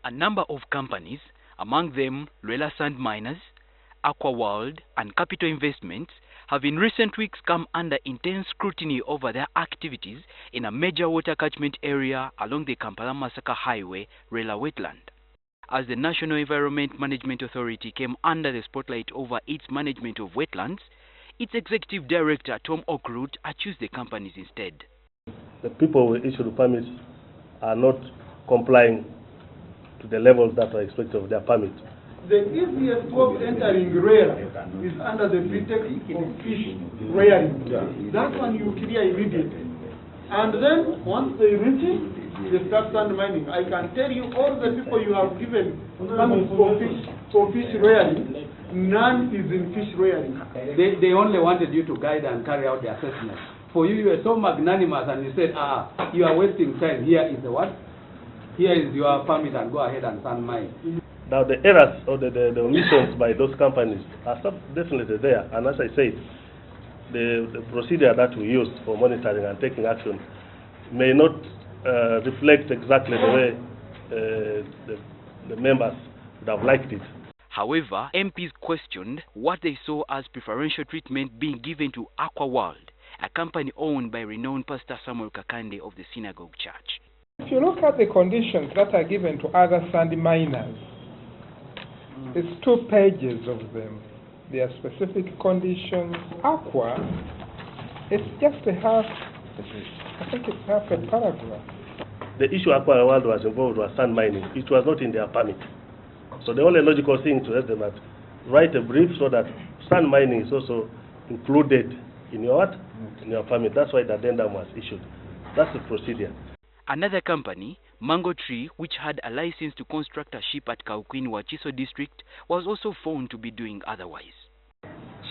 A number of companies, among them Lwera Sand miners, Aqua and Capital Investments, have in recent weeks come under intense scrutiny over their activities in a major water catchment area along the Kampala Masaka highway, Lwera wetland. As the National Environment Management Authority came under the spotlight over its management of wetlands, its executive director, Tom Oakroot, accused the companies instead. The people who issue the permits are not complying to the levels that are expected of their permit. The easiest of entering Lwera is under the pretext of fish rearing. That one you clear immediately. And then once they reach it, they start sand mining. I can tell you all the people you have given permits for fish rearing, none is in fish rearing. They only wanted you to guide and carry out the assessment. For you were so magnanimous and you said, you are wasting time. Here is the what? Here is your permit and go ahead and sand mine. Now the errors or the omissions by those companies are definitely there, and as I said, the procedure that we use for monitoring and taking action may not reflect exactly the way the members would have liked it. However, MPs questioned what they saw as preferential treatment being given to Aqua, a company owned by renowned Pastor Samuel Kakande of the Synagogue Church. If you look at the conditions that are given to other sand miners, it's 2 pages of them. Their specific conditions. Aqua, it's just a half, I think it's half a paragraph. The issue Aqua was involved was sand mining. It was not in their permit. So the only logical thing to let them at write a brief so that sand mining is also included in your what? In your permit. That's why the addendum was issued. That's the procedure. Another company, Mango Tree, which had a license to construct a ship at Kaukwini, Wachiso district, was also found to be doing otherwise.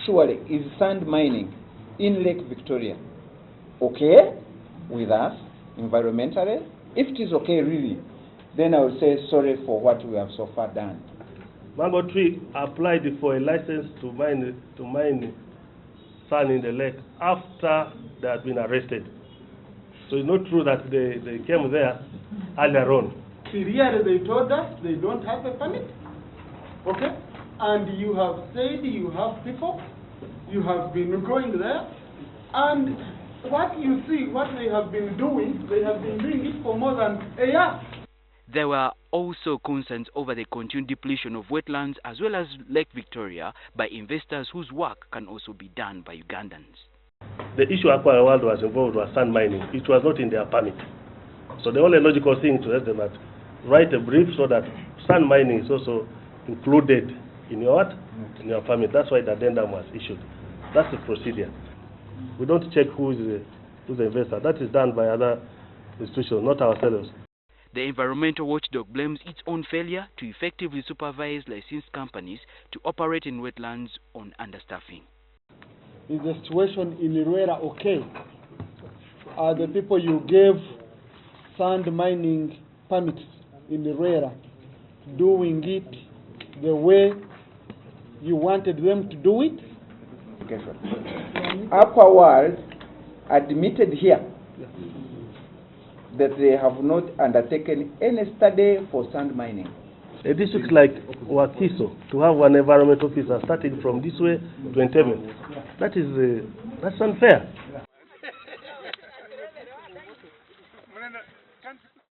Surely, is sand mining in Lake Victoria okay with us environmentally? If it is okay really, then I would say sorry for what we have so far done. Mango Tree applied for a license to mine sand in the lake after they had been arrested. So it's not true that they came there earlier on. Here they told us they don't have a permit, okay? And you have said you have people, you have been going there, and what you see, what they have been doing it for more than a year. There were also concerns over the continued depletion of wetlands as well as Lake Victoria by investors whose work can also be done by Ugandans. The issue Aqua was involved was sand mining. It was not in their permit. So the only logical thing to let them at write a brief so that sand mining is also included in your what? In your permit. That's why the addendum was issued. That's the procedure. We don't check who's the investor. That is done by other institutions, not ourselves. The environmental watchdog blames its own failure to effectively supervise licensed companies to operate in wetlands on understaffing. Is the situation in Lwera okay? Are the people you gave sand mining permits in Lwera doing it the way you wanted them to do it? Aqua admitted here that they have not undertaken any study for sand mining. A district like Wachiso, to have an environment officer starting from this way to Entebbe, that's unfair.